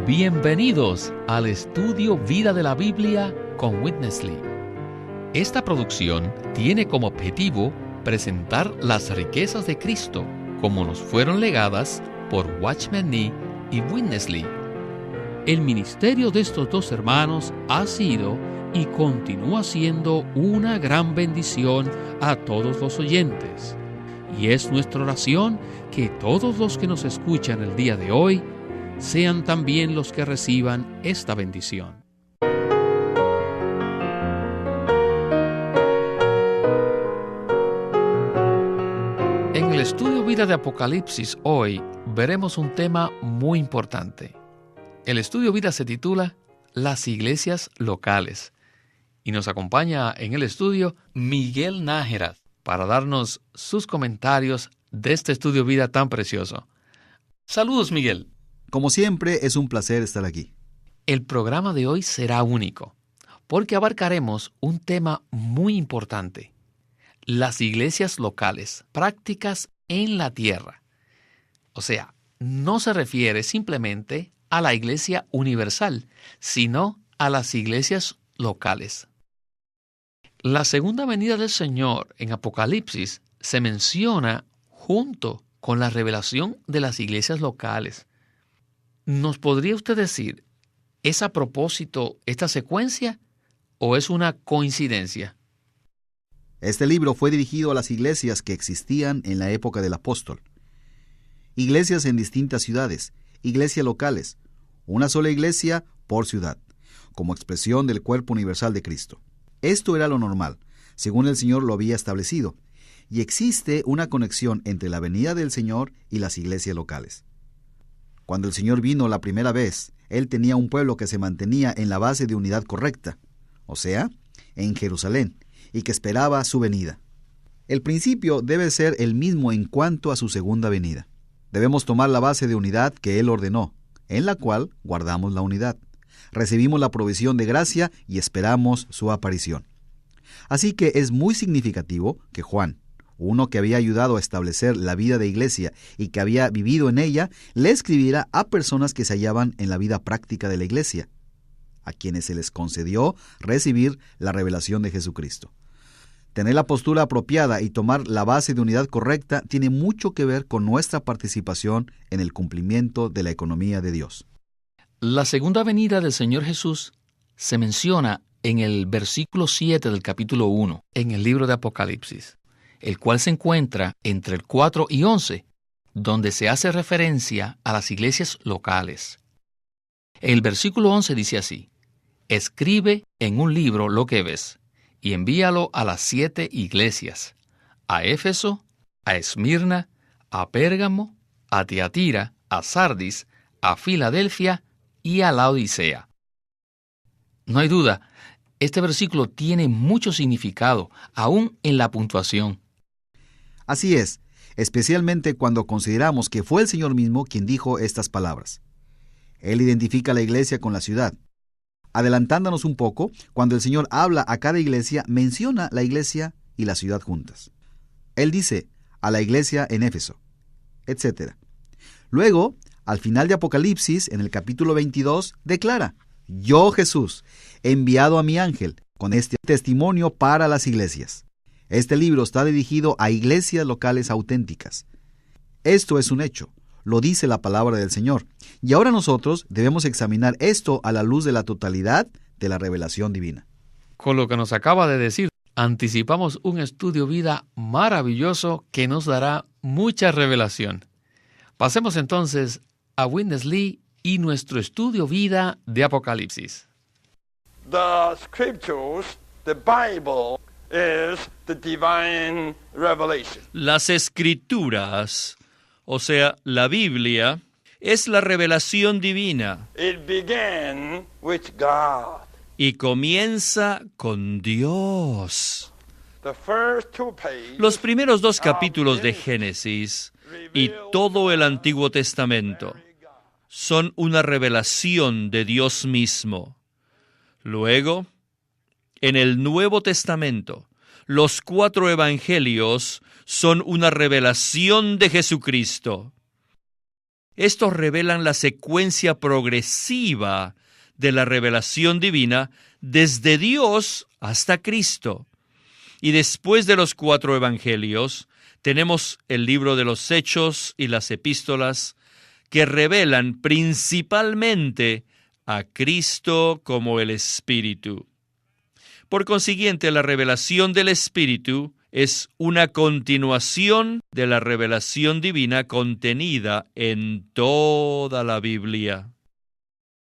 Bienvenidos al estudio Vida de la Biblia con Witness Lee. Esta producción tiene como objetivo presentar las riquezas de Cristo como nos fueron legadas por Watchman Nee y Witness Lee. El ministerio de estos dos hermanos ha sido y continúa siendo una gran bendición a todos los oyentes. Y es nuestra oración que todos los que nos escuchan el día de hoy sean también los que reciban esta bendición. En el estudio Vida de Apocalipsis hoy veremos un tema muy importante. El estudio Vida se titula Las iglesias locales y nos acompaña en el estudio Miguel Nájera para darnos sus comentarios de este estudio Vida tan precioso. Saludos, Miguel. Como siempre, es un placer estar aquí. El programa de hoy será único, porque abarcaremos un tema muy importante: las iglesias locales, prácticas en la tierra. O sea, no se refiere simplemente a la iglesia universal, sino a las iglesias locales. La segunda venida del Señor en Apocalipsis se menciona junto con la revelación de las iglesias locales. ¿Nos podría usted decir, es a propósito esta secuencia o es una coincidencia? Este libro fue dirigido a las iglesias que existían en la época del apóstol. Iglesias en distintas ciudades, iglesias locales, una sola iglesia por ciudad, como expresión del cuerpo universal de Cristo. Esto era lo normal, según el Señor lo había establecido, y existe una conexión entre la venida del Señor y las iglesias locales. Cuando el Señor vino la primera vez, Él tenía un pueblo que se mantenía en la base de unidad correcta, o sea, en Jerusalén, y que esperaba su venida. El principio debe ser el mismo en cuanto a su segunda venida. Debemos tomar la base de unidad que Él ordenó, en la cual guardamos la unidad. Recibimos la provisión de gracia y esperamos su aparición. Así que es muy significativo que Juan, uno que había ayudado a establecer la vida de iglesia y que había vivido en ella, le escribiera a personas que se hallaban en la vida práctica de la iglesia, a quienes se les concedió recibir la revelación de Jesucristo. Tener la postura apropiada y tomar la base de unidad correcta tiene mucho que ver con nuestra participación en el cumplimiento de la economía de Dios. La segunda venida del Señor Jesús se menciona en el versículo 7 del capítulo 1, en el libro de Apocalipsis, el cual se encuentra entre el 4 y 11, donde se hace referencia a las iglesias locales. El versículo 11 dice así: escribe en un libro lo que ves, y envíalo a las 7 iglesias, a Éfeso, a Esmirna, a Pérgamo, a Tiatira, a Sardis, a Filadelfia y a la Odisea. No hay duda, este versículo tiene mucho significado, aún en la puntuación. Así es, especialmente cuando consideramos que fue el Señor mismo quien dijo estas palabras. Él identifica la iglesia con la ciudad. Adelantándonos un poco, cuando el Señor habla a cada iglesia, menciona la iglesia y la ciudad juntas. Él dice, a la iglesia en Éfeso, etc. Luego, al final de Apocalipsis, en el capítulo 22, declara, yo Jesús, he enviado a mi ángel con este testimonio para las iglesias. Este libro está dirigido a iglesias locales auténticas. Esto es un hecho, lo dice la palabra del Señor. Y ahora nosotros debemos examinar esto a la luz de la totalidad de la revelación divina. Con lo que nos acaba de decir, anticipamos un estudio vida maravilloso que nos dará mucha revelación. Pasemos entonces a Witness Lee y nuestro estudio vida de Apocalipsis. The scriptures, the Bible, is the divine revelation. Las Escrituras, o sea, la Biblia, es la revelación divina. It began with God. Y comienza con Dios. The first two pages Los primeros 2 capítulos de Génesis y todo el Antiguo Testamento son una revelación de Dios mismo. Luego, en el Nuevo Testamento, los 4 evangelios son una revelación de Jesucristo. Estos revelan la secuencia progresiva de la revelación divina desde Dios hasta Cristo. Y después de los 4 evangelios, tenemos el libro de los Hechos y las epístolas, que revelan principalmente a Cristo como el Espíritu. Por consiguiente, la revelación del Espíritu es una continuación de la revelación divina contenida en toda la Biblia.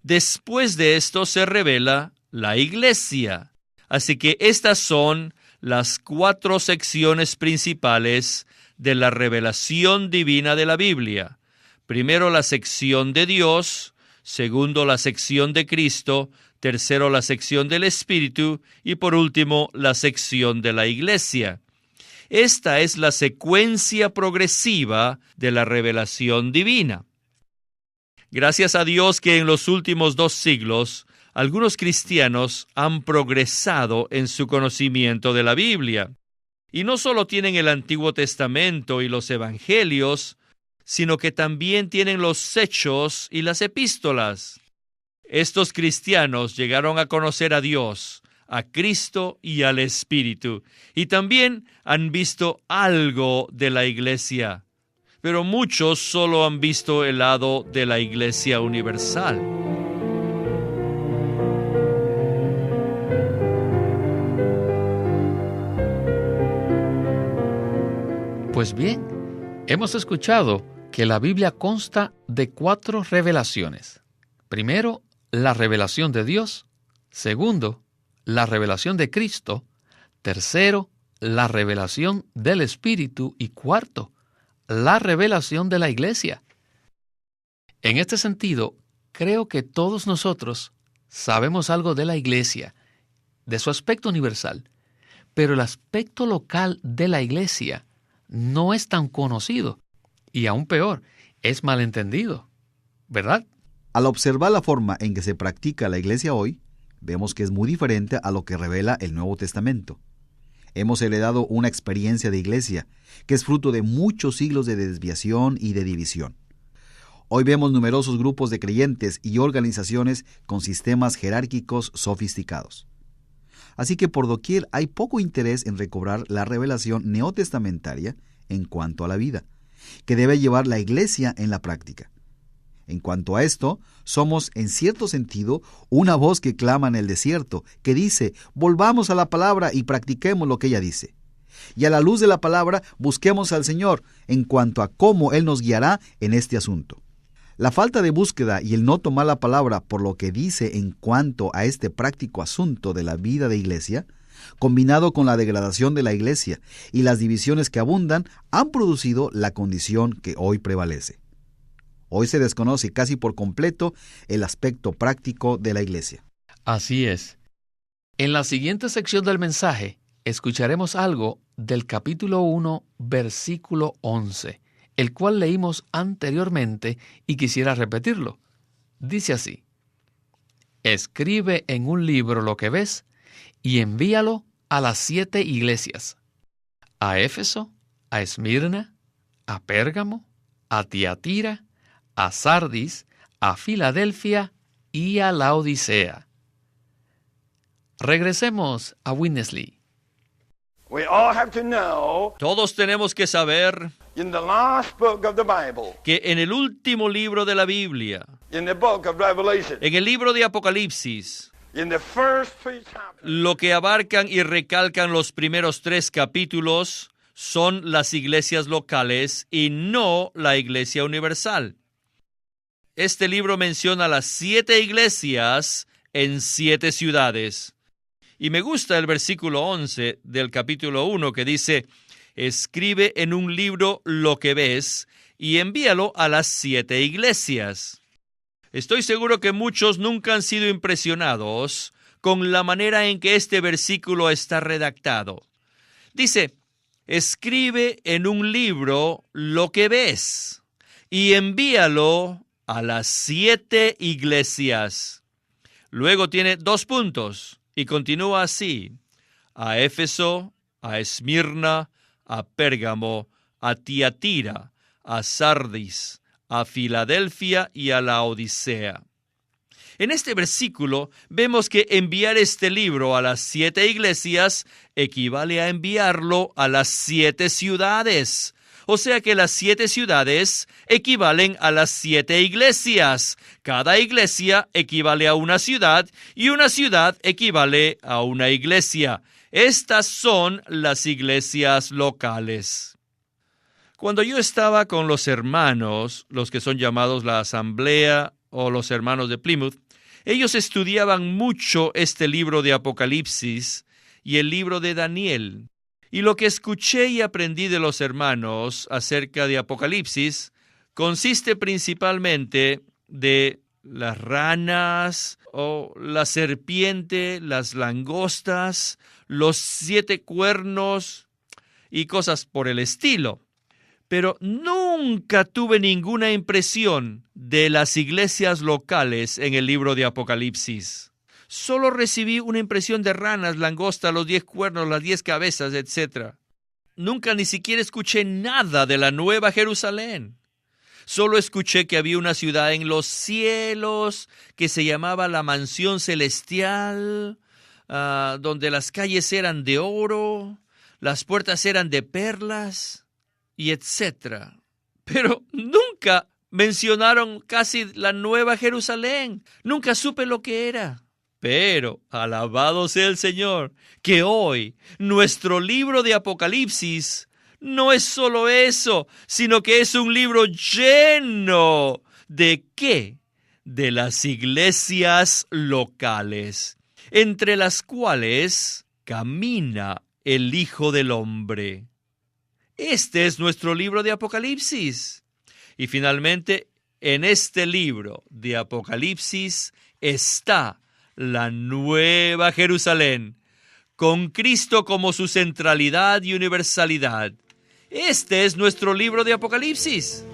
Después de esto se revela la Iglesia. Así que estas son las 4 secciones principales de la revelación divina de la Biblia. Primero, la sección de Dios. Segundo, la sección de Cristo. Tercero, la sección del Espíritu. Y por último, la sección de la Iglesia. Esta es la secuencia progresiva de la revelación divina. Gracias a Dios que en los últimos 2 siglos, algunos cristianos han progresado en su conocimiento de la Biblia. Y no solo tienen el Antiguo Testamento y los Evangelios, sino que también tienen los Hechos y las epístolas. Estos cristianos llegaron a conocer a Dios, a Cristo y al Espíritu, y también han visto algo de la Iglesia. Pero muchos solo han visto el lado de la Iglesia universal. Pues bien, hemos escuchado que la Biblia consta de 4 revelaciones. Primero, la revelación de Dios. Segundo, la revelación de Cristo. Tercero, la revelación del Espíritu. Y cuarto, la revelación de la Iglesia. En este sentido, creo que todos nosotros sabemos algo de la Iglesia, de su aspecto universal, pero el aspecto local de la Iglesia no es tan conocido y aún peor, es malentendido, ¿verdad? Al observar la forma en que se practica la Iglesia hoy, vemos que es muy diferente a lo que revela el Nuevo Testamento. Hemos heredado una experiencia de Iglesia que es fruto de muchos siglos de desviación y de división. Hoy vemos numerosos grupos de creyentes y organizaciones con sistemas jerárquicos sofisticados. Así que por doquier hay poco interés en recobrar la revelación neotestamentaria en cuanto a la vida, que debe llevar la Iglesia en la práctica. En cuanto a esto, somos, en cierto sentido, una voz que clama en el desierto, que dice, volvamos a la palabra y practiquemos lo que ella dice. Y a la luz de la palabra, busquemos al Señor en cuanto a cómo Él nos guiará en este asunto. La falta de búsqueda y el no tomar la palabra por lo que dice en cuanto a este práctico asunto de la vida de iglesia, combinado con la degradación de la iglesia y las divisiones que abundan, han producido la condición que hoy prevalece. Hoy se desconoce casi por completo el aspecto práctico de la iglesia. Así es. En la siguiente sección del mensaje, escucharemos algo del capítulo 1, versículo 11, el cual leímos anteriormente y quisiera repetirlo. Dice así: escribe en un libro lo que ves y envíalo a las 7 iglesias: a Éfeso, a Esmirna, a Pérgamo, a Tiatira, a Sardis, a Filadelfia y a Laodicea. Regresemos a Winnesley. We all have to know Todos tenemos que saber in the last book of the Bible, que en el último libro de la Biblia, in the book of Revelation, en el libro de Apocalipsis, in the first 3 chapters, lo que abarcan y recalcan los primeros 3 capítulos son las iglesias locales y no la iglesia universal. Este libro menciona las 7 iglesias en 7 ciudades. Y me gusta el versículo 11 del capítulo 1 que dice: escribe en un libro lo que ves y envíalo a las 7 iglesias. Estoy seguro que muchos nunca han sido impresionados con la manera en que este versículo está redactado. Dice: escribe en un libro lo que ves y envíalo a las 7 iglesias. Luego tiene 2 puntos. Y continúa así: a Éfeso, a Esmirna, a Pérgamo, a Tiatira, a Sardis, a Filadelfia y a la Odisea. En este versículo vemos que enviar este libro a las 7 iglesias equivale a enviarlo a las 7 ciudades. O sea que las 7 ciudades equivalen a las 7 iglesias. Cada iglesia equivale a una ciudad y una ciudad equivale a una iglesia. Estas son las iglesias locales. Cuando yo estaba con los hermanos, los que son llamados la Asamblea o los hermanos de Plymouth, ellos estudiaban mucho este libro de Apocalipsis y el libro de Daniel. Y lo que escuché y aprendí de los hermanos acerca de Apocalipsis consiste principalmente de las ranas o la serpiente, las langostas, los 7 cuernos y cosas por el estilo. Pero nunca tuve ninguna impresión de las iglesias locales en el libro de Apocalipsis. Solo recibí una impresión de ranas, langostas, los 10 cuernos, las 10 cabezas, etc. Nunca ni siquiera escuché nada de la Nueva Jerusalén. Solo escuché que había una ciudad en los cielos que se llamaba la Mansión Celestial, donde las calles eran de oro, las puertas eran de perlas, y etc. Pero nunca mencionaron casi la Nueva Jerusalén. Nunca supe lo que era. Pero, alabado sea el Señor, que hoy nuestro libro de Apocalipsis no es solo eso, sino que es un libro lleno ¿de qué? De las iglesias locales, entre las cuales camina el Hijo del Hombre. Este es nuestro libro de Apocalipsis. Y finalmente, en este libro de Apocalipsis está la Nueva Jerusalén, con Cristo como su centralidad y universalidad. Este es nuestro libro de Apocalipsis.